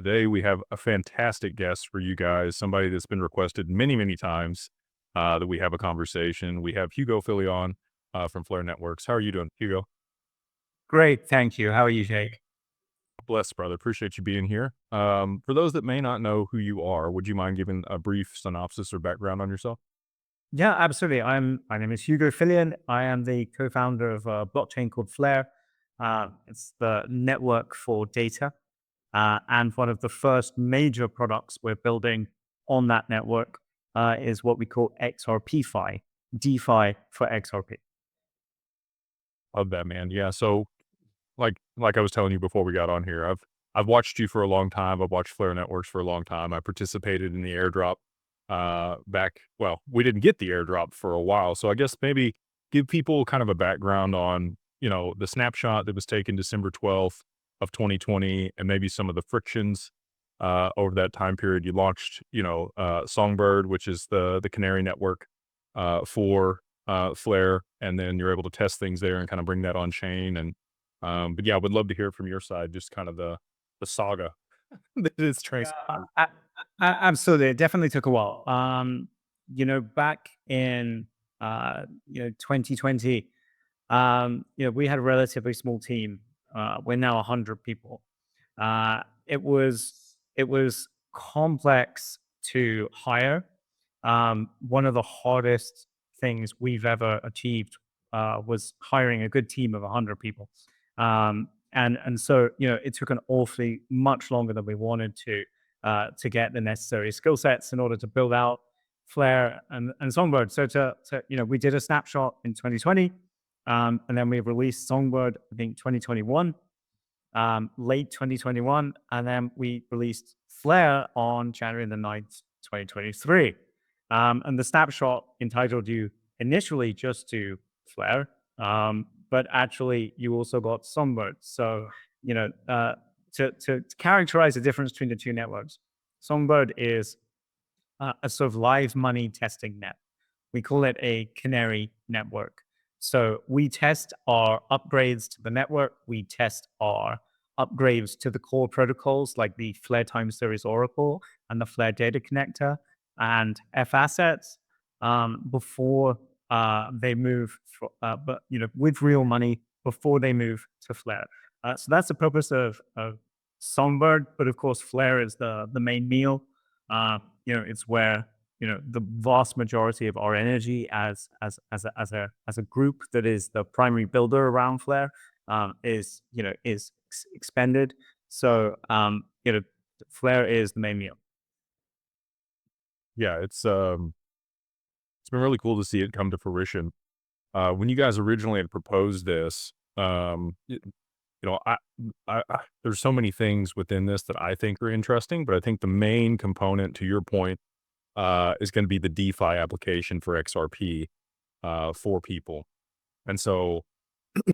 Today we have a fantastic guest for you guys, somebody that's been requested many, many times that we have a conversation. We have Hugo Philion from Flare Networks. How are you doing, Hugo? Great, thank you. How are you, Jake? Bless, brother. Appreciate you being here. For those that may not know who you are, would you mind giving a brief synopsis or background on yourself? Yeah, absolutely. My name is Hugo Philion. I am the co-founder of a blockchain called Flare. It's the network for data, and one of the first major products we're building on that network is what we call XRP DeFi for XRP. Love that, man. Yeah. So like I was telling you before we got on here, I've watched you for a long time. I've watched Flare Networks for a long time. I participated in the airdrop back. Well, we didn't get the airdrop for a while, so I guess maybe give people kind of a background on the snapshot that was taken December 12th of 2020, and maybe some of the frictions over that time period. You launched, Songbird, which is the canary network for Flare, and then you're able to test things there and kind of bring that on chain. And but yeah, I would love to hear from your side, just kind of the saga that is Yeah, Trace. absolutely. It definitely took a while. Back in 2020, we had a relatively small team. We're now 100 people. It was complex to hire. One of the hardest things we've ever achieved was hiring a good team of 100 people. And so it took an awfully much longer than we wanted to get the necessary skill sets in order to build out Flare and Songbird. So we did a snapshot in 2020, and then we released Songbird I think 2021, late 2021, and then we released Flare on January the 9th, 2023. And the snapshot entitled you initially just to Flare, but actually you also got Songbird. So, to characterize the difference between the two networks, Songbird is a sort of live money testing net. We call it a canary network. So we test our upgrades to the network. We test our upgrades to the core protocols like the Flare time series Oracle and the Flare data connector and FAssets before they move, but with real money before they move to Flare. So that's the purpose of Songbird. But of course, Flare is the main meal. It's where the vast majority of our energy as a group that is the primary builder around Flare is expended. So Flare is the main meal. Yeah, it's been really cool to see it come to fruition. When you guys originally had proposed this, there's so many things within this that I think are interesting, but I think the main component, to your point, is going to be the DeFi application for XRP for people. And so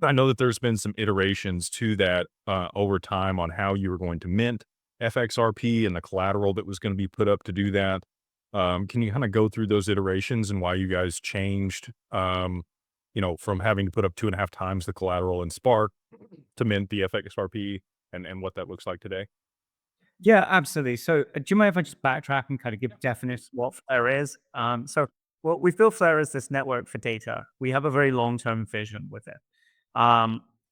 I know that there's been some iterations to that over time on how you were going to mint FXRP and the collateral that was going to be put up to do that. Can you kind of go through those iterations and why you guys changed, from having to put up 2.5 times the collateral in Spark to mint the FXRP, and what that looks like today? Yeah, absolutely. So, do you mind if I just backtrack and kind of give definition what Flare is? So, what we feel Flare is this network for data. We have a very long-term vision with it.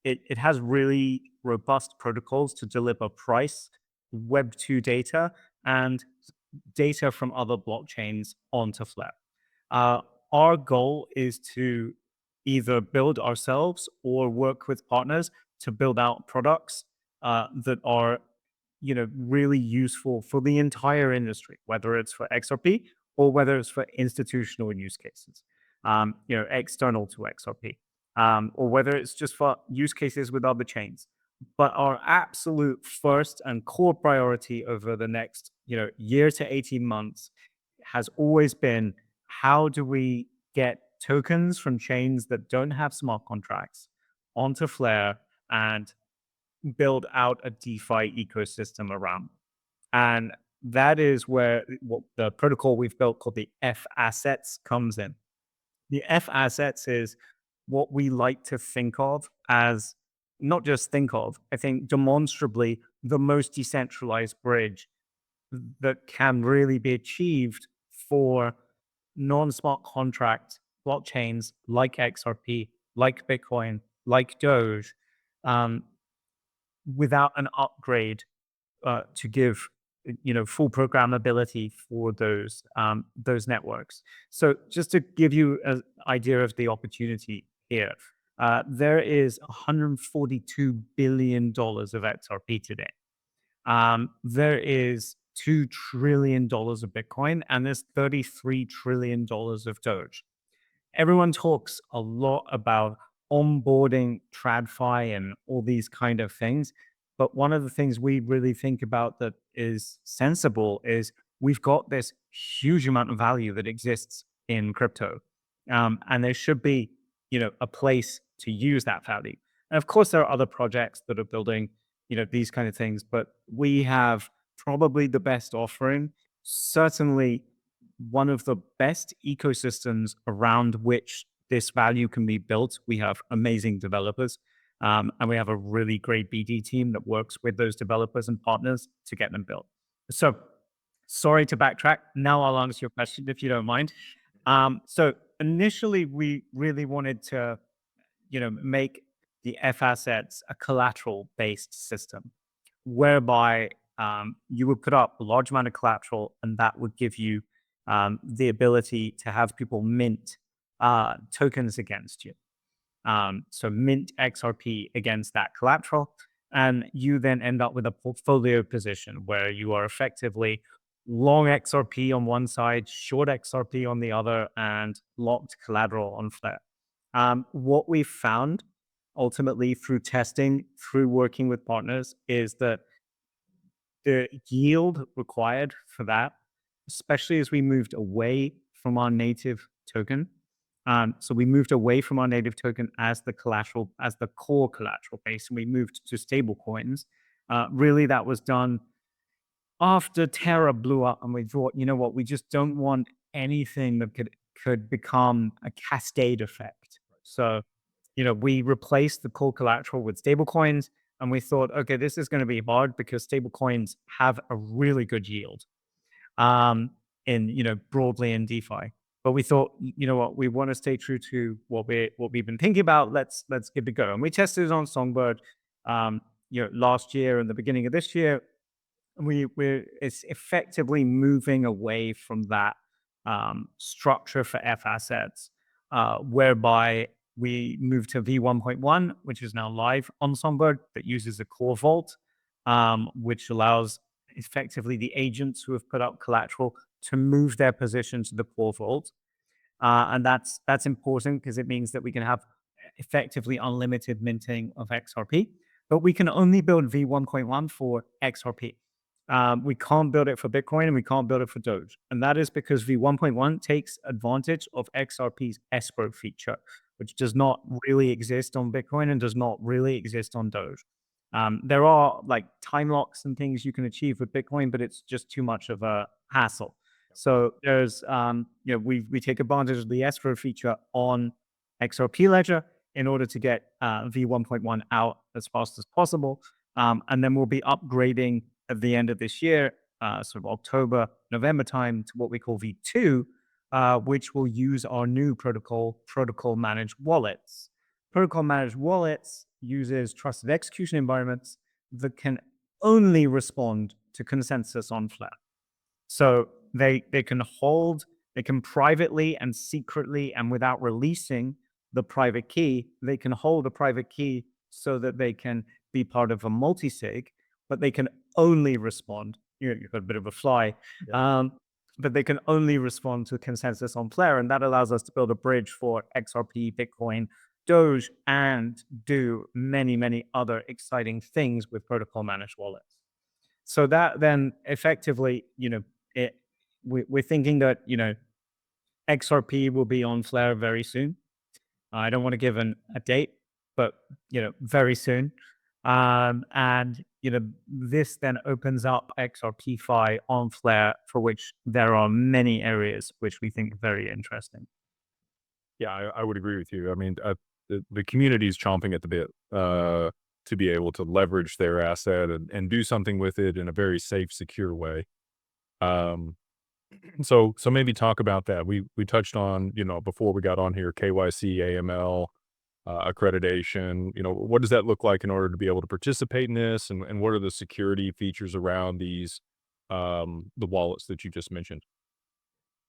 It has really robust protocols to deliver price, Web2 data, and data from other blockchains onto Flare. Uh, our goal is to either build ourselves or work with partners to build out products that are really useful for the entire industry, whether it's for XRP or whether it's for institutional use cases, external to XRP, or whether it's just for use cases with other chains. But our absolute first and core priority over the next, year to 18 months has always been how do we get tokens from chains that don't have smart contracts onto Flare and build out a DeFi ecosystem around. And that is where what the protocol we've built called the FAssets comes in. The FAssets is what we like to think of as not just think of, I think demonstrably the most decentralized bridge that can really be achieved for non-smart contract blockchains like XRP, like Bitcoin, like Doge, um, without an upgrade to give full programmability for those networks. So just to give you an idea of the opportunity here, there is $142 billion of XRP today. There is $2 trillion of Bitcoin, and there's $33 trillion of Doge. Everyone talks a lot about onboarding TradFi and all these kind of things. But one of the things we really think about that is sensible is we've got this huge amount of value that exists in crypto. And there should be, a place to use that value. And of course, there are other projects that are building, these kind of things, but we have probably the best offering, certainly one of the best ecosystems around which this value can be built. We have amazing developers, and we have a really great BD team that works with those developers and partners to get them built. So, sorry to backtrack. Now I'll answer your question if you don't mind. So initially, we really wanted to, make the FAssets a collateral-based system, whereby you would put up a large amount of collateral, and that would give you the ability to have people mint tokens against you. So mint XRP against that collateral. And you then end up with a portfolio position where you are effectively long XRP on one side, short XRP on the other, and locked collateral on Flare. What we found ultimately through testing, through working with partners, is that the yield required for that, especially as we moved away from our native token. So we moved away from our native token as the collateral, as the core collateral base, and we moved to stable coins. Really, that was done after Terra blew up, and we thought, you know what, we just don't want anything that could become a cascade effect. So, we replaced the core collateral with stable coins, and we thought, okay, this is going to be hard because stable coins have a really good yield, broadly in DeFi. But we thought, you know what, we want to stay true to what we've been thinking about. Let's give it a go. And we tested it on Songbird, last year and the beginning of this year. It's effectively moving away from that structure for FAssets, whereby we moved to V1.1, which is now live on Songbird, that uses a core vault, which allows effectively the agents who have put up collateral to move their position to the core vault. And that's important because it means that we can have effectively unlimited minting of XRP, but we can only build V1.1 for XRP. We can't build it for Bitcoin and we can't build it for Doge. And that is because V1.1 takes advantage of XRP's escrow feature, which does not really exist on Bitcoin and does not really exist on Doge. There are like time locks and things you can achieve with Bitcoin, but it's just too much of a hassle. So there's, we take advantage of the escrow feature on XRP Ledger in order to get V1.1 out as fast as possible. And then we'll be upgrading at the end of this year, sort of October, November time, to what we call V2, which will use our new protocol managed wallets. Protocol managed wallets uses trusted execution environments that can only respond to consensus on Flare. So they can privately and secretly and without releasing the private key, they can hold a private key so that they can be part of a multi-sig, but they can only respond. You've got a bit of a fly. Yeah. But they can only respond to consensus on Flare. And that allows us to build a bridge for XRP, Bitcoin, Doge, and do many, many other exciting things with protocol managed wallets. So that then effectively, we're thinking that, XRP will be on Flare very soon. I don't want to give a date, but, very soon. And this then opens up XRP on Flare, for which there are many areas which we think are very interesting. Yeah, I would agree with you. I mean, the community is chomping at the bit. to be able to leverage their asset and do something with it in a very safe, secure way. Um, so maybe talk about that. We touched on, before we got on here, KYC, AML, accreditation. What does that look like in order to be able to participate in this, and what are the security features around these, the wallets that you just mentioned?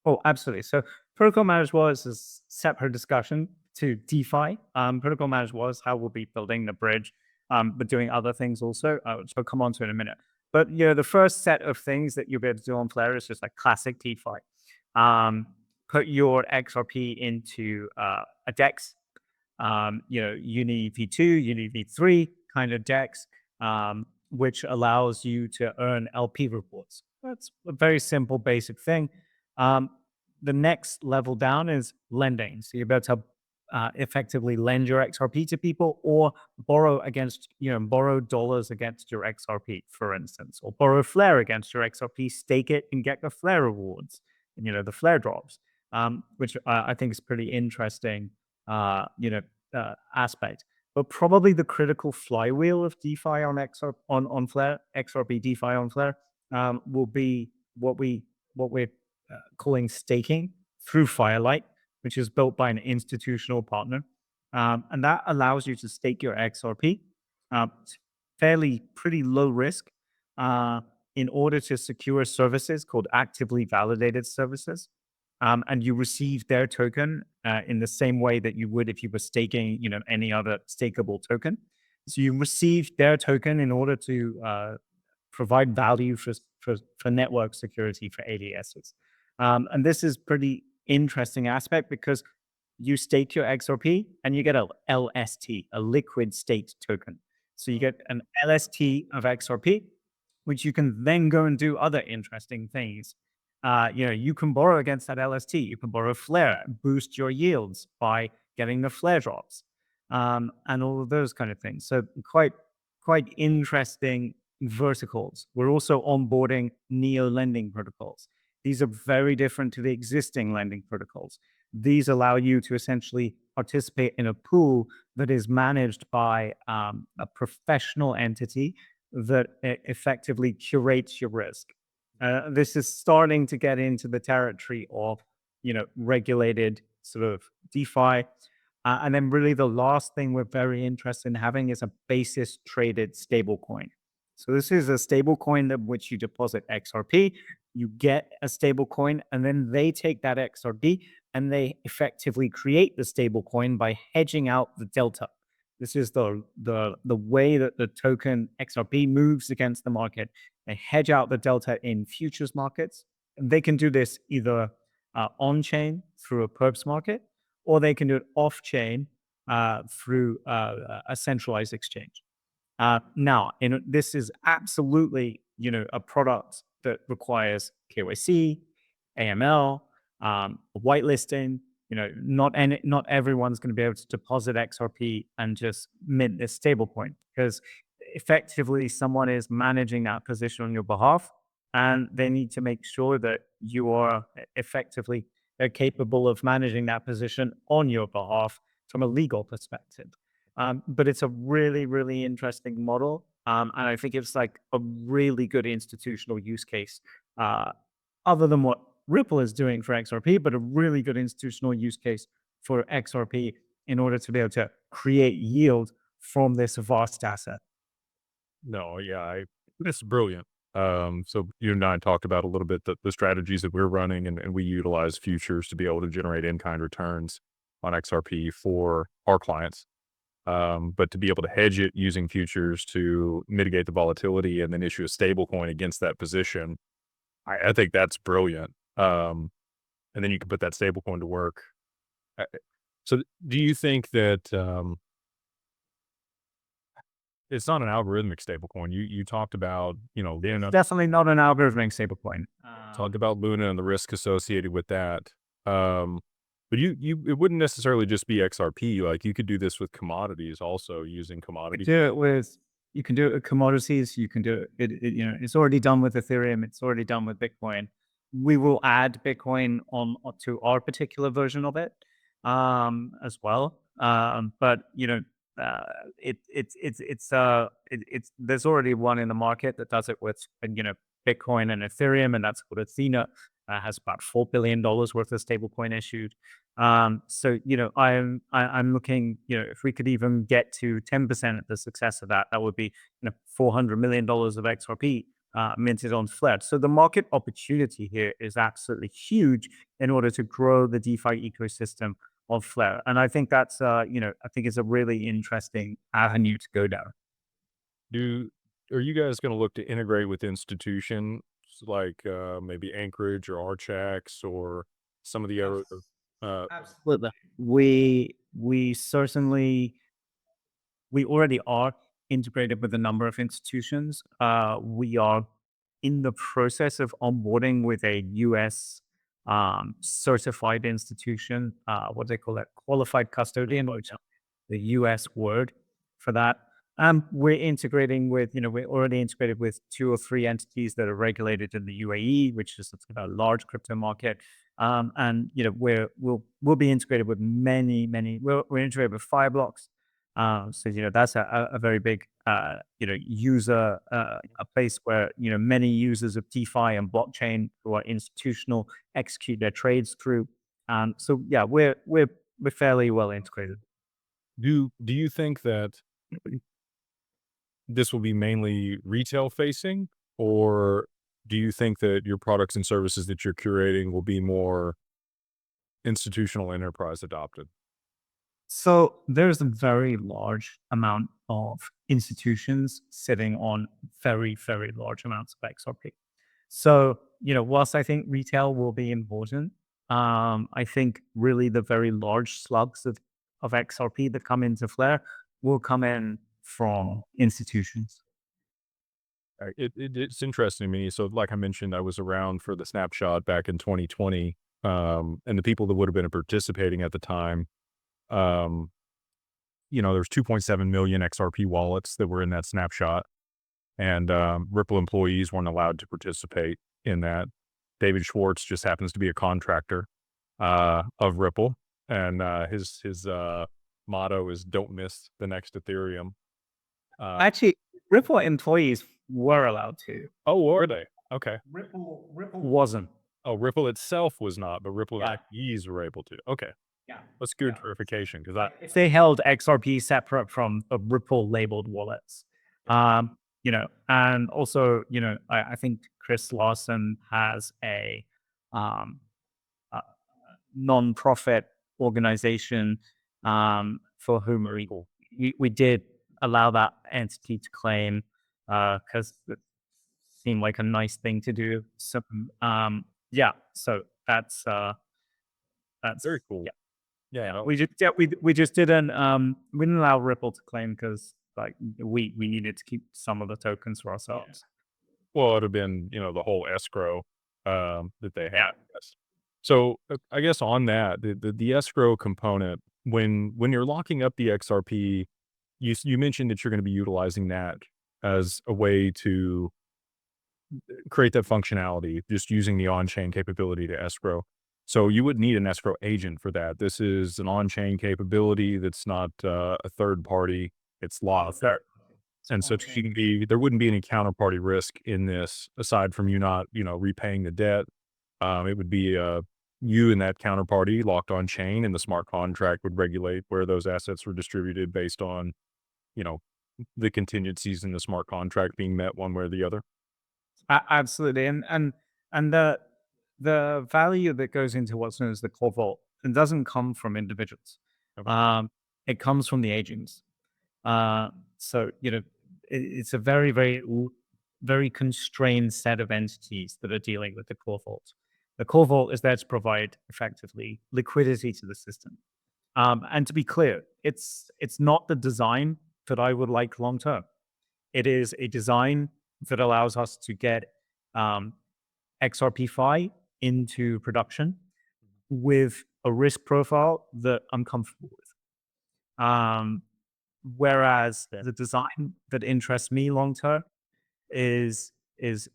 Oh, absolutely. So protocol managed wallets is separate discussion to DeFi. Protocol managed wallets, how we'll be building the bridge, but doing other things also, which I'll come on to in a minute. But the first set of things that you'll be able to do on Flare is just like classic DeFi. Put your XRP into a DEX, Uni V2, Uni V3 kind of DEX, which allows you to earn LP rewards. That's a very simple, basic thing. Um, the next level down is lending. So you're able to effectively lend your XRP to people, or borrow borrow dollars against your XRP, for instance, or borrow Flare against your XRP, stake it, and get the Flare rewards, and the Flare drops, which I think is pretty interesting, aspect. But probably the critical flywheel of DeFi on on Flare, XRP DeFi on Flare, will be what we're calling staking through Firelight, which is built by an institutional partner. And that allows you to stake your XRP, fairly pretty low risk, in order to secure services called actively validated services. And you receive their token in the same way that you would if you were staking, any other stakeable token. So you receive their token in order to provide value for network security for ADSs. And this is pretty interesting aspect because you stake your XRP and you get a LST, a liquid state token. So you get an LST of XRP, which you can then go and do other interesting things. You can borrow against that LST. You can borrow Flare, boost your yields by getting the Flare drops, and all of those kind of things. So quite interesting verticals. We're also onboarding neo lending protocols. These are very different to the existing lending protocols. These allow you to essentially participate in a pool that is managed by a professional entity that effectively curates your risk. This is starting to get into the territory of, regulated sort of DeFi. And then really the last thing we're very interested in having is a basis traded stablecoin. So this is a stablecoin that which you deposit XRP, you get a stablecoin, and then they take that XRP and they effectively create the stablecoin by hedging out the delta. This is the way that the token XRP moves against the market. They hedge out the delta in futures markets. And they can do this either on chain through a perps market, or they can do it off chain through a centralized exchange. Now, this is absolutely, a product that requires KYC, AML, whitelisting. Not everyone's going to be able to deposit XRP and just mint this stablecoin, because effectively someone is managing that position on your behalf, and they need to make sure that you are effectively capable of managing that position on your behalf from a legal perspective. But it's a really, really interesting model. And I think it's like a really good institutional use case, other than what Ripple is doing for XRP, but a really good institutional use case for XRP in order to be able to create yield from this vast asset. No, yeah, it's brilliant. So you and I talked about a little bit the strategies that we're running, and we utilize futures to be able to generate in-kind returns on XRP for our clients. But to be able to hedge it using futures to mitigate the volatility and then issue a stable coin against that position, I think that's brilliant. And then you can put that stable coin to work. Uh, So do you think that it's not an algorithmic stablecoin? You talked about, It's Luna, definitely not an algorithmic stablecoin. talked about Luna and the risk associated with that. But it wouldn't necessarily just be XRP. Like, you could do this with commodities also, using could commodity. do it with you can do it with commodities. You can do it's already done with Ethereum. It's already done with Bitcoin. We will add Bitcoin to our particular version of it, as well. But it's there's already one in the market that does it with Bitcoin and Ethereum, and that's called Athena. Has about $4 billion worth of stablecoin issued. So I'm looking, if we could even get to 10% of the success of that, that would be $400 million of XRP minted on Flare. So the market opportunity here is absolutely huge in order to grow the DeFi ecosystem of Flare. And I think that's I think it's a really interesting avenue to go down. Do Are you guys going to look to integrate with institutions like maybe Anchorage or Archax or some of the other? Uh, Absolutely. We certainly we already are integrated with a number of institutions. We are in the process of onboarding with a US certified institution, what they call it, qualified custodian, which is the US word for that. We're integrating with, we're already integrated with 2 or 3 entities that are regulated in the UAE, which is a large crypto market. And we'll be integrated with many. We're integrated with Fireblocks. So that's a very big user, a place where many users of DeFi and blockchain who are institutional execute their trades through. So yeah, we're fairly well integrated. do you think that this will be mainly retail facing, or do you think that your products and services that you're curating will be more institutional enterprise adopted? So there's a very large amount of institutions sitting on very large amounts of XRP. So, whilst I think retail will be important, I think really the very large slugs of XRP that come into Flare will come in from institutions. It's interesting to me. So, like I mentioned, I was around for the Snapshot back in 2020, and the people that would have been participating at the time, um, there's 2.7 million XRP wallets that were in that snapshot, and Ripple employees weren't allowed to participate in that. David Schwartz just happens to be a contractor of Ripple, and his motto is "Don't miss the next Ethereum." Uh, Actually, Ripple employees were allowed to. oh, were they? Okay. Ripple wasn't. Oh, Ripple itself was not, but Ripple Yeah. employees were able to. Okay, Yeah. that's good clarification because I If they held XRP separate from the Ripple labeled wallets. And also, I think Chris Lawson has um, a non-profit organization for whom we did allow that entity to claim because it seemed like a nice thing to do. So, yeah, so that's very cool. yeah. Yeah, Yeah, no, we just didn't we didn't allow Ripple to claim because like we needed to keep some of the tokens for ourselves. well, it'd have been, the whole escrow, that they Yeah. had. Yes. So, I guess on that, the escrow component, when you're locking up the XRP, you mentioned that you're gonna be utilizing that as a way to create that functionality, just using the on-chain capability to escrow. So you would need an escrow agent for that. This is an on-chain capability that's not, a third party, it's locked. And so there wouldn't be any counterparty risk in this aside from you not, repaying the debt. It would be you and that counterparty locked on chain, and the smart contract would regulate where those assets were distributed based on, you know, the contingencies in the smart contract being met one way or the other. Absolutely. And the value that goes into what's known as the core vault, it doesn't come from individuals. Okay. Um, it comes from the agents. So it's a very constrained set of entities that are dealing with the core vault. The core vault is there to provide effectively liquidity to the system. And to be clear, it's not the design that I would like long term. It is a design that allows us to get um, XRP Fi into production with a risk profile that I'm comfortable with. Whereas the design that interests me long term is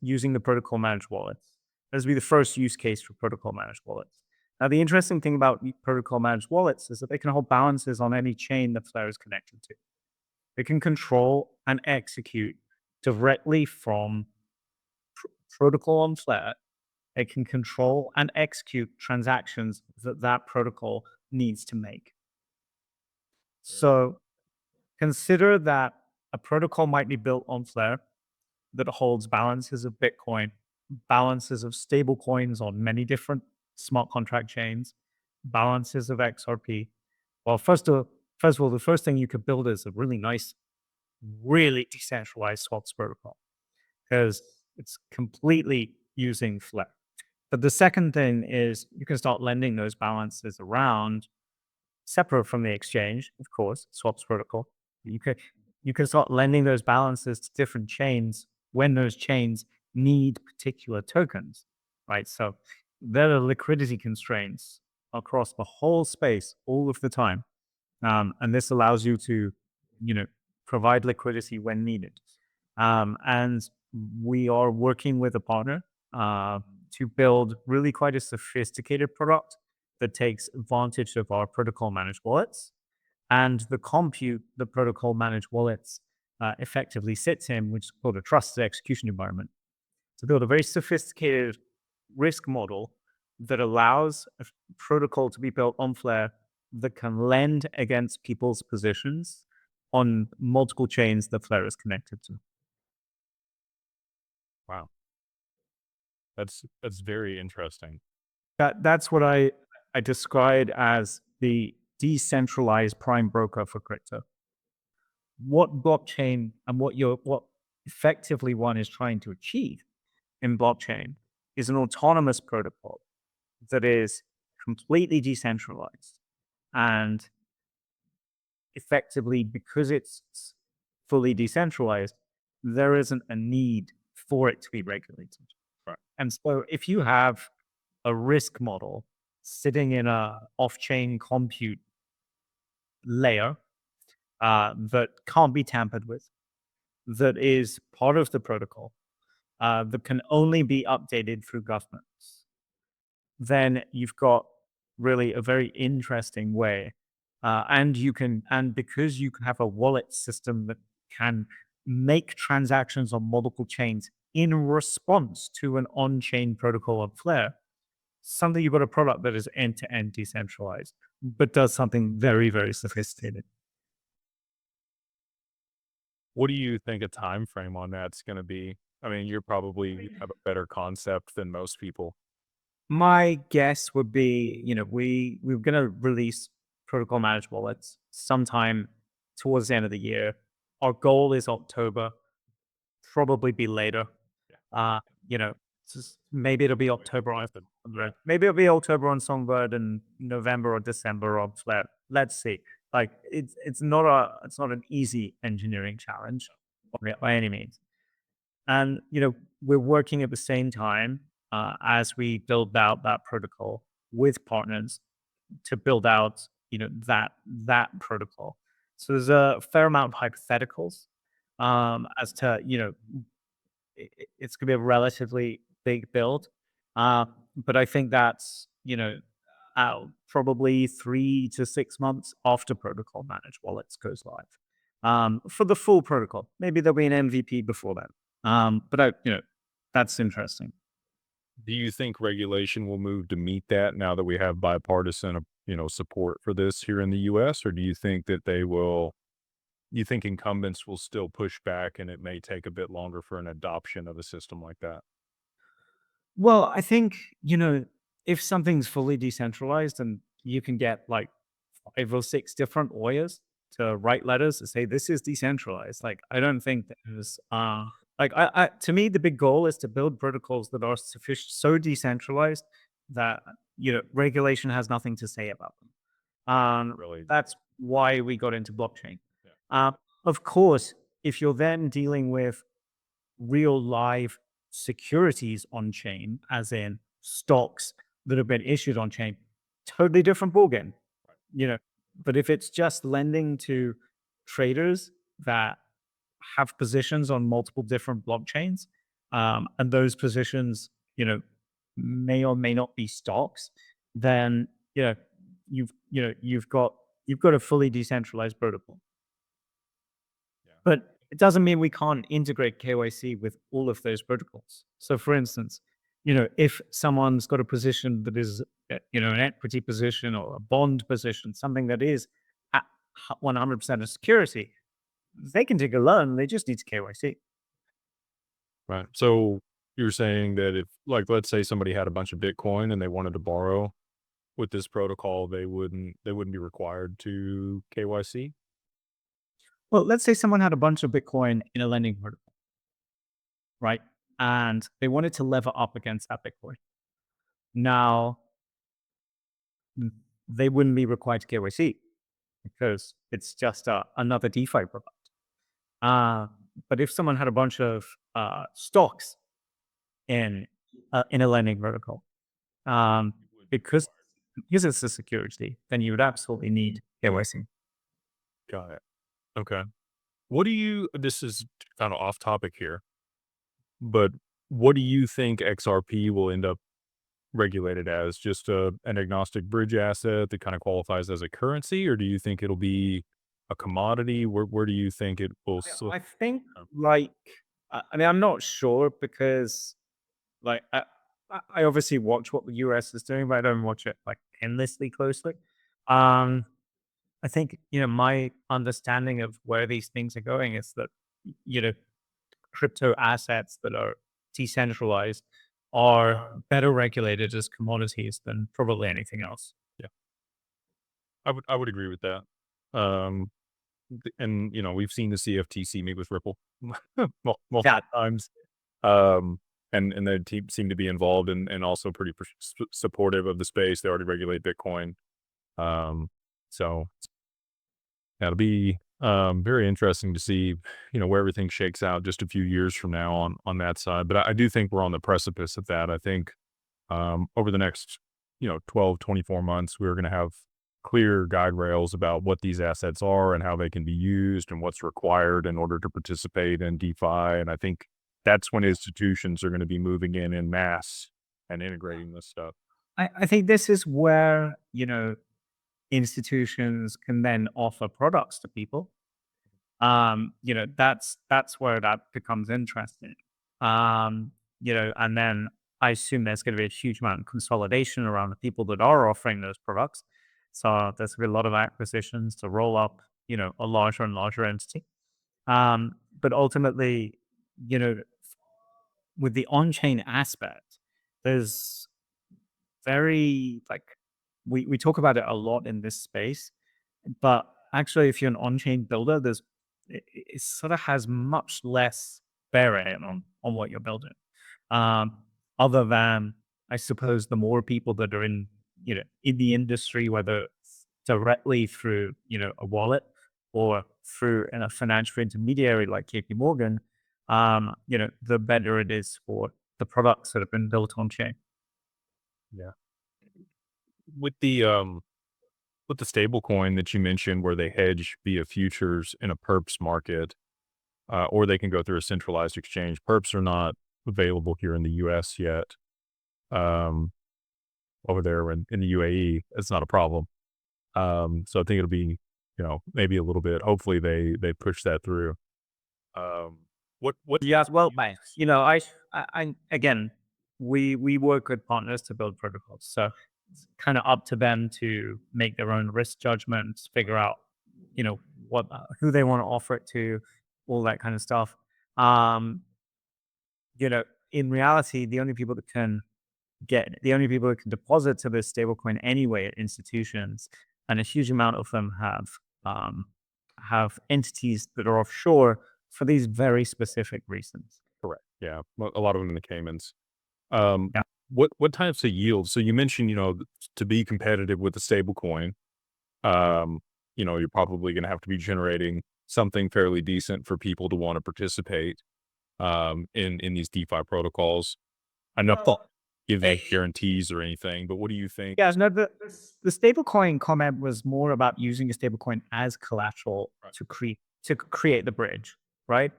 using the protocol managed wallets. This will be the first use case for protocol managed wallets. Now, the interesting thing about protocol managed wallets is that they can hold balances on any chain that Flare is connected to. It can control and execute directly from protocol on Flare. It can control and execute transactions that that protocol needs to make. So consider that a protocol might be built on Flare that holds balances of Bitcoin, balances of stable coins on many different smart contract chains, balances of XRP. Well, first of all, the first thing you could build is a really nice, really decentralized swaps protocol because it's completely using Flare. But the second thing is you can start lending those balances around separate from the exchange, of course, swaps protocol. You could you can start lending those balances to different chains when those chains need particular tokens, right? So there are liquidity constraints across the whole space all of the time, and this allows you to, you know, provide liquidity when needed. And we are working with a partner to build really quite a sophisticated product that takes advantage of our protocol managed wallets and the compute the protocol managed wallets effectively sits in, which is called a trusted execution environment, to build a very sophisticated risk model that allows a protocol to be built on Flare that can lend against people's positions on multiple chains that Flare is connected to. Wow. That's very interesting. That's what I described as the decentralized prime broker for crypto. What blockchain and what effectively one is trying to achieve in blockchain is an autonomous protocol that is completely decentralized and effectively because it's fully decentralized, there isn't a need for it to be regulated. Right. And so if you have a risk model sitting in a off-chain compute layer that can't be tampered with, that is part of the protocol, that can only be updated through governments, then you've got really a very interesting way. And because you can have a wallet system that can make transactions on multiple chains in response to an on-chain protocol of Flare, suddenly you've got a product that is end-to-end decentralized, but does something very, very sophisticated. What do you think a time frame on that's gonna be? I mean, you're probably have a better concept than most people. My guess would be, we're gonna release protocol managed wallets sometime towards the end of the year. Our goal is October, probably be later. Yeah. Uh, you know, maybe it'll be Wait, October on that's a Songbird. Maybe it'll be October on Songbird and November or December on Flare. Let's see. Like it's not an easy engineering challenge by any means. And we're working at the same time as we build out that protocol with partners to build out that protocol. So there's a fair amount of hypotheticals as to it's going to be a relatively big build, but I think that's probably 3 to 6 months after protocol managed wallets goes live for the full protocol. Maybe there'll be an MVP before then. But that's interesting. Do you think regulation will move to meet that now that we have bipartisan, support for this here in the US? Or do you think that you think incumbents will still push back and it may take a bit longer for an adoption of a system like that? Well, I think, if something's fully decentralized and you can get like 5 or 6 different lawyers to write letters to say this is decentralized, like I don't think there's like to me the big goal is to build protocols that are sufficient so decentralized that regulation has nothing to say about them. Really? That's why we got into blockchain. Yeah. Of course, if you're then dealing with real live securities on chain, as in stocks that have been issued on chain, totally different ballgame. You know, but if it's just lending to traders that have positions on multiple different blockchains, and those positions, may or may not be stocks, then you've got a fully decentralized protocol. But it doesn't mean we can't integrate KYC with all of those protocols. So, for instance, if someone's got a position that is, an equity position or a bond position, something that is at 100% of security, they can take a loan. They just need to KYC. Right. So you're saying that if, like, let's say somebody had a bunch of Bitcoin and they wanted to borrow with this protocol, they wouldn't be required to KYC? Well, let's say someone had a bunch of Bitcoin in a lending protocol, right? And they wanted to lever up against that Bitcoin. Now, they wouldn't be required to KYC because it's just another DeFi product. Uh, but if someone had a bunch of stocks in a lending vertical, um, You would be because required. because it's a security, then you would absolutely need KYC. Got it. Okay. What do you, this is kind of off topic here, but what do you think XRP will end up regulated as? Just an agnostic bridge asset that kind of qualifies as a currency, or do you think it'll be a commodity? Where do you think it will? I think like I mean I'm not sure because like I obviously watch what the US is doing, but I don't watch it like endlessly closely. Um, I think my understanding of where these things are going is that you know crypto assets that are decentralized are better regulated as commodities than probably anything else. Yeah, I would agree with that. Um, and we've seen the CFTC meet with Ripple Yeah, multiple times. Um, and they seem to be involved and also pretty supportive of the space. They already regulate Bitcoin. Um, so it'll be very interesting to see, where everything shakes out just a few years from now on that side. But I do think we're on the precipice of that. I think over the next, 12, 24 months, we're going to have clear guide rails about what these assets are and how they can be used and what's required in order to participate in DeFi. And I think that's when institutions are going to be moving in mass and integrating this stuff. I think this is where institutions can then offer products to people. That's where that becomes interesting. And then I assume there's going to be a huge amount of consolidation around the people that are offering those products. So there's going to be a lot of acquisitions to roll up, a larger and larger entity. But ultimately, you know, with the on-chain aspect, there's very like we talk about it a lot in this space, but actually, if you're an on-chain builder, it sort of has much less bearing on what you're building. Um, Other than I suppose the more people that are in the industry, whether it's directly through a wallet or through a financial intermediary like JP Morgan, the better it is for the products that have been built on chain. Yeah. With the stable coin that you mentioned where they hedge via futures in a perps market, or they can go through a centralized exchange. Perps are not available here in the US yet. Um, Over there in the UAE, it's not a problem. So I think it'll be, maybe a little bit. Hopefully they push that through. Um, what do Yes, well, you use? again, we work with partners to build protocols, so it's kind of up to them to make their own risk judgments, figure out, what who they want to offer it to, all that kind of stuff. Um, you know, in reality, the only people that can deposit to this stablecoin anyway at institutions, and a huge amount of them um, have entities that are offshore for these very specific reasons. Correct. Yeah, a lot of them in the Caymans. Um, Yeah. what types of yields? So you mentioned, to be competitive with the stable coin, um, you're probably going to have to be generating something fairly decent for people to want to participate in these DeFi protocols. I know Well, give any guarantees or anything, but what do you think? yeah, no, the stablecoin comment was more about using a stablecoin as collateral Right. to create the bridge, right?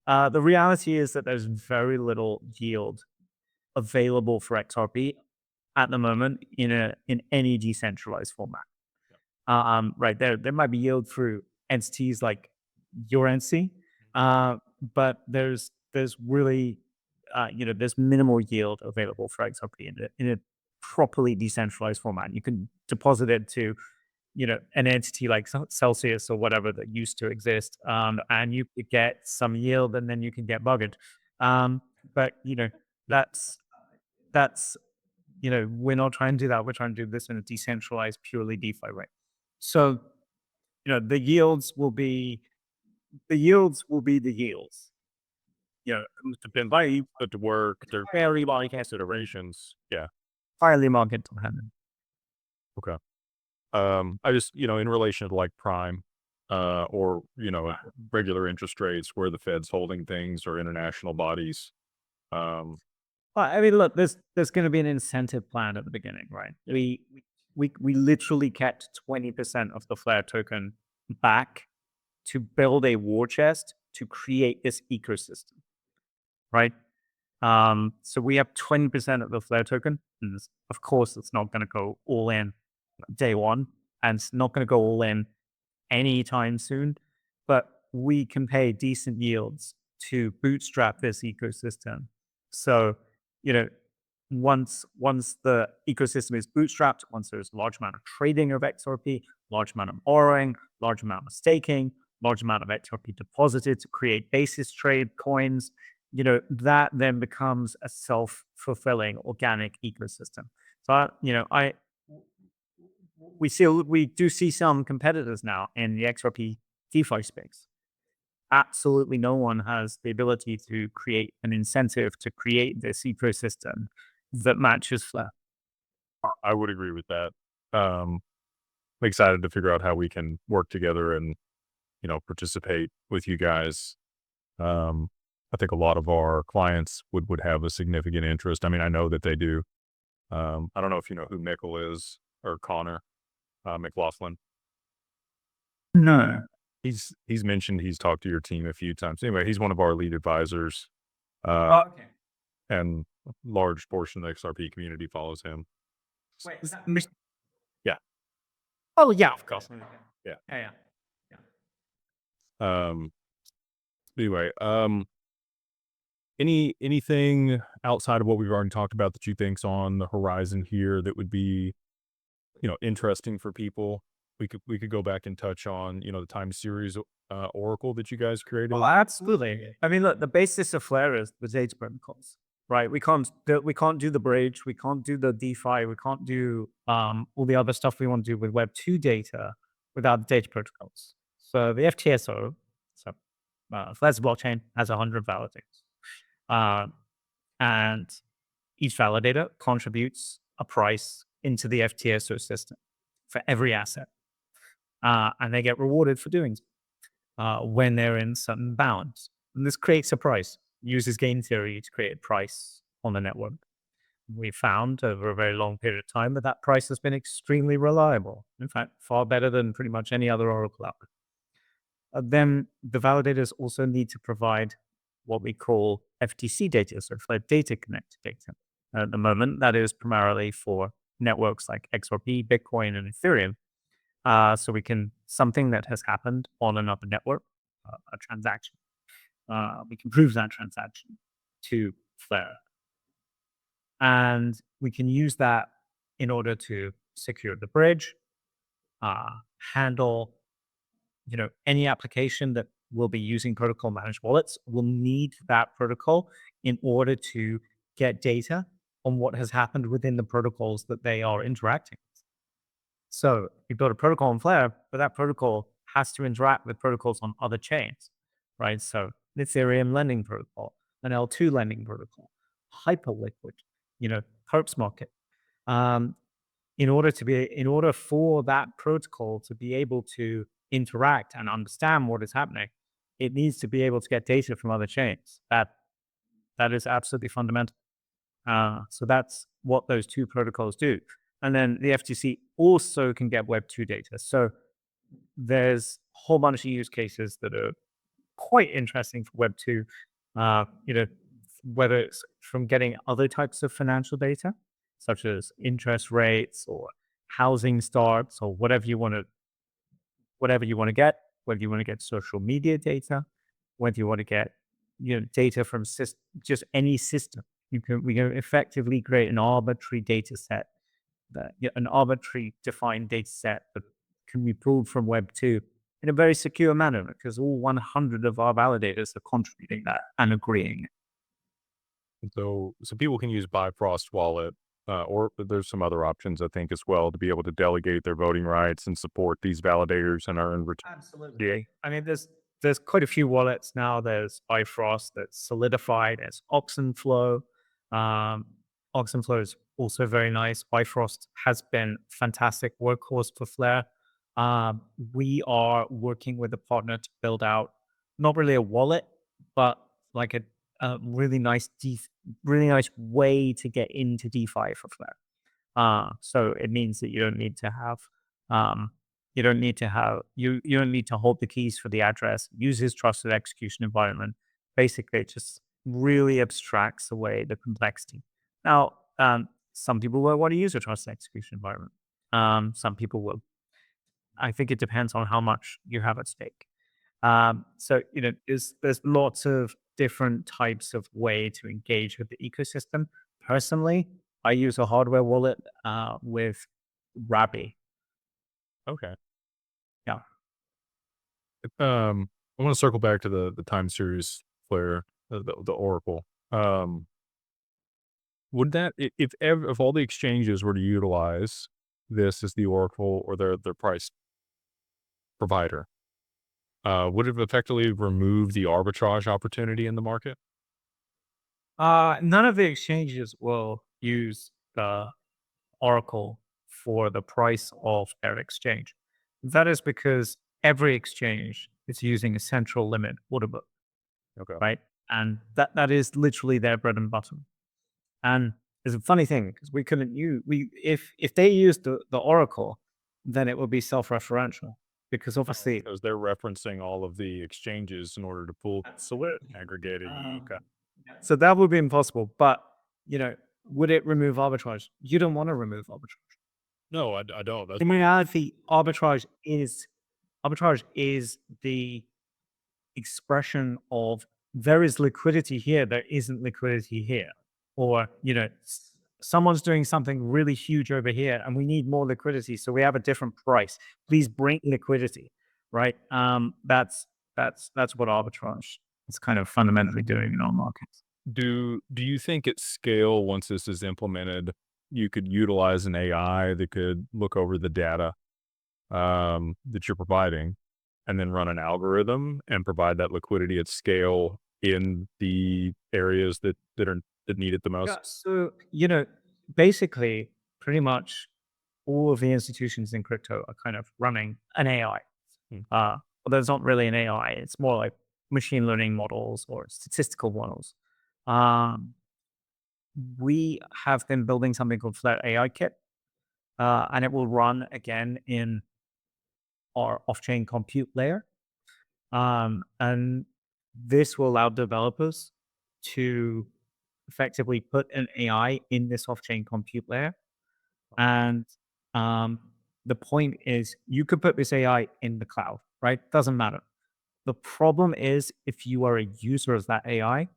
The reality is that there's very little yield available for XRP at the moment in any decentralized format. Right there might be yield through entities like your entity, But there's really there's minimal yield available for XRP in a properly decentralized format. You can deposit it to an entity like Celsius or whatever that used to exist, and you could get some yield, and then you can get buggered. But that's that's we're not trying to do that. We're trying to do this in a decentralized, purely DeFi way. So the yields will be the yields. Depends how you put to work. They're very long considerations. Yeah. Highly market dependent. Okay. I just, in relation to like prime, or, regular interest rates where the Fed's holding things or international bodies. Um, Well, I mean, look, there's going to be an incentive plan at the beginning, right? We literally kept 20% of the Flare token back to build a war chest to create this ecosystem, right? So we have 20% of the Flare token, and of course, it's not going to go all in day one, and it's not going to go all in anytime soon. But we can pay decent yields to bootstrap this ecosystem. So, you know, once the ecosystem is bootstrapped, once there's a large amount of trading of XRP, large amount of borrowing, large amount of staking, large amount of XRP deposited to create basis trade coins, that then becomes a self-fulfilling organic ecosystem. So, we do see some competitors now in the XRP DeFi space. Absolutely no one has the ability to create an incentive to create this ecosystem that matches Flare. I would agree with that. Um, I'm excited to figure out how we can work together and, participate with you guys. I think a lot of our clients would have a significant interest. I mean, I know that they do. I don't know if you know who Mickle is or Connor, McLaughlin. No. He's mentioned he's talked to your team a few times. Anyway, he's one of our lead advisors, uh, Oh, okay. and a large portion of the XRP community follows him. Wait, Yeah, oh, yeah, of course. yeah. Yeah, yeah. Um, anyway, anything outside of what we've already talked about that you think's on the horizon here that would be, interesting for people? We could go back and touch on, the time series oracle that you guys created. Well, absolutely. I mean, look, the basis of Flare is the data protocols, right? We can't do the bridge, we can't do the DeFi, we can't do all the other stuff we want to do with Web2 data without the data protocols. So the FTSO, so Flare's blockchain has 100 validators, uh, and each validator contributes a price into the FTSO system for every asset, and they get rewarded for doing so when they're in certain bounds. And this creates a price, uses game theory to create a price on the network. We found over a very long period of time that price has been extremely reliable. In fact, far better than pretty much any other Oracle algorithm. Then the validators also need to provide what we call FTC data, so Flare Data Connect data. At the moment, that is primarily for networks like XRP, Bitcoin, and Ethereum. So we can, something that has happened on another network, a transaction, we can prove that transaction to Flare. And we can use that in order to secure the bridge, handle, any application that will be using protocol managed wallets will need that protocol in order to get data on what has happened within the protocols that they are interacting. So you build a protocol on Flare, but that protocol has to interact with protocols on other chains, right? So an Ethereum lending protocol, an L2 lending protocol, Hyperliquid, Perps market. Um, in order for that protocol to be able to interact and understand what is happening, it needs to be able to get data from other chains. That is absolutely fundamental. So that's what those two protocols do. And then the FTC also can get Web2 data. So there's a whole bunch of use cases that are quite interesting for Web2. Whether it's from getting other types of financial data, such as interest rates or housing starts or whatever you want to get, whether you want to get social media data, whether you want to get, data from just any system. We can effectively create an arbitrary data set, an arbitrary defined data set that can be pulled from Web2 in a very secure manner, because all 100 of our validators are contributing that and agreeing. So people can use Bifrost Wallet, or there's some other options, I think, as well, to be able to delegate their voting rights and support these validators and earn return. Absolutely. I mean, there's quite a few wallets now. There's Bifrost, that's solidified. There's Oxenflow. Um, Oxenflow is also very nice. Bifrost has been fantastic workhorse for Flare. Um, we are working with a partner to build out not really a wallet, but like a really nice way to get into DeFi for Flare. So it means that you don't need to have um, you don't need to hold the keys for the address. Use his trusted execution environment. Basically, it just really abstracts away the complexity. Now, some people will want to use a trusted execution environment. Some people will. I think it depends on how much you have at stake. So there's lots of different types of way to engage with the ecosystem. Personally, I use a hardware wallet with Rabby. Okay. Yeah. I want to circle back to the time series Flare, the Oracle. Would that if all the exchanges were to utilize this as the Oracle or their price provider, would it effectively remove the arbitrage opportunity in the market? None of the exchanges will use the Oracle for the price of their exchange. That is because every exchange is using a central limit order book, Okay. right? And that is literally their bread and butter. And it's a funny thing because we couldn't use we if they used the Oracle, then it would be self-referential, because obviously Because they're referencing all of the exchanges in order to pull absolutely. aggregated. Okay. So that would be impossible. But would it remove arbitrage? You don't want to remove arbitrage. No, I don't. That's In reality, arbitrage is the expression of there is liquidity here, there isn't liquidity here. Or, someone's doing something really huge over here and we need more liquidity. So we have a different price. Please bring liquidity, right? That's what arbitrage is kind of fundamentally doing in our markets. do you think at scale, once this is implemented, you could utilize an AI that could look over the data that you're providing and then run an algorithm and provide that liquidity at scale in the areas that need it the Yeah. most? So, basically, pretty much all of the institutions in crypto are kind of running an AI. Hmm. Well, there's not really an AI. It's more like machine learning models or statistical models. Um, we have been building something called Flat AI Kit, and it will run again in our off-chain compute layer. And this will allow developers to effectively put an AI in this off-chain compute layer. And um, the point is, you could put this AI in the cloud, right? Doesn't matter. The problem is if you are a user of that AI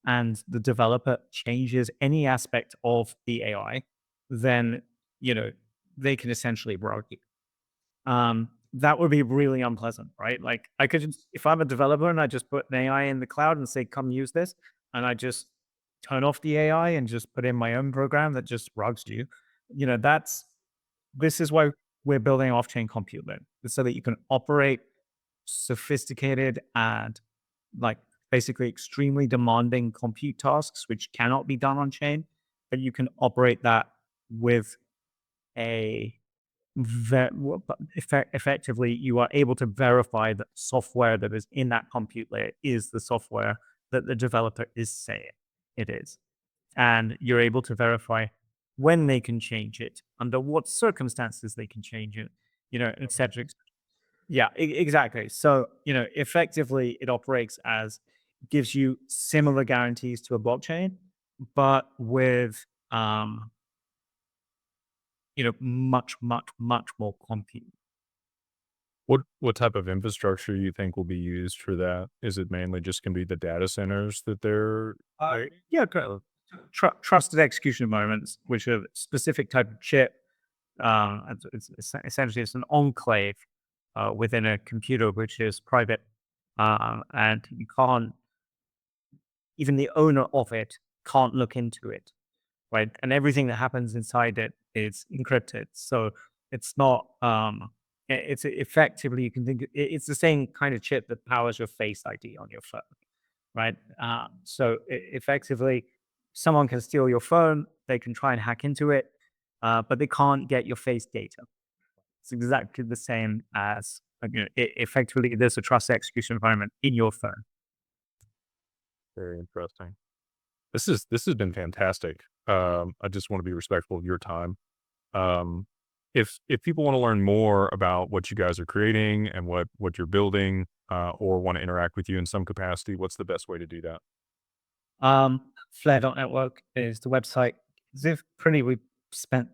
and the developer changes any aspect of the AI, then they can essentially rug you. That would be really unpleasant, right? Like I could just, if I'm a developer and I just put an AI in the cloud and say, come use this, and I just turn off the AI and just put in my own program that just rugs you, this is why we're building off-chain compute layer, so that you can operate sophisticated and like basically extremely demanding compute tasks, which cannot be done on chain, but you can operate that with a effectively, you are able to verify that software that is in that compute layer is the software that the developer is saying it is. And you're able to verify when they can change it, under what circumstances they can change it, et cetera. Yeah, exactly. So, effectively, it operates as gives you similar guarantees to a blockchain, but with much, much, much more compute. What type of infrastructure you think will be used for that? Is it mainly just gonna be the data centers that they're like Yeah, trusted execution environments, which are specific type of chip. Essentially it's an enclave within a computer which is private, and you can't even the owner of it can't look into it, right? And everything that happens inside it is encrypted. So it's not, it's effectively, you can think it's the same kind of chip that powers your Face ID on your phone, right? So effectively, someone can steal your phone, they can try and hack into it, but they can't get your face data. It's exactly the same as, effectively, there's a trust execution environment in your phone. very interesting? This has been fantastic. I just want to be respectful of your time. Um, if people want to learn more about what you guys are creating and what you're building, or want to interact with you in some capacity, what's the best way to do that? Flare.network is the website. We spent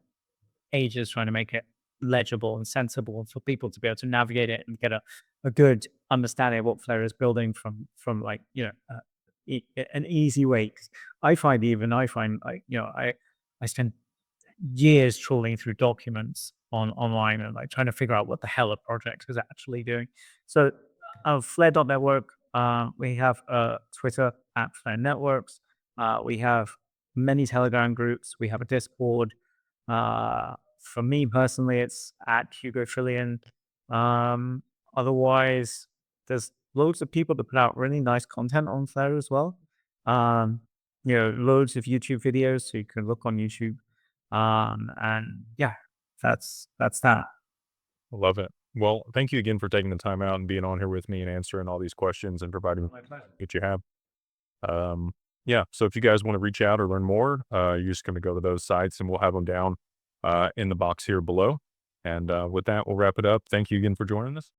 ages trying to make it legible and sensible for people to be able to navigate it and get a good understanding of what Flare is building from like, an easy way. 'Cause I find like, I spend years trawling through documents online and like trying to figure out what the hell a project is actually doing. So Flare.network, we have Twitter at Flare Networks. We have many Telegram groups. We have a Discord. For me personally, it's at Hugo Philion. Um, Otherwise, there's loads of people that put out really nice content on Flare as well. Um, loads of YouTube videos, so you can look on YouTube. And yeah, that's that. I love it. Well, thank you again for taking the time out and being on here with me and answering all these questions and providing My pleasure. that you have. Yeah, so if you guys want to reach out or learn more, you're just going to go to those sites and we'll have them down in the box here below. And with that, we'll wrap it up. Thank you again for joining us.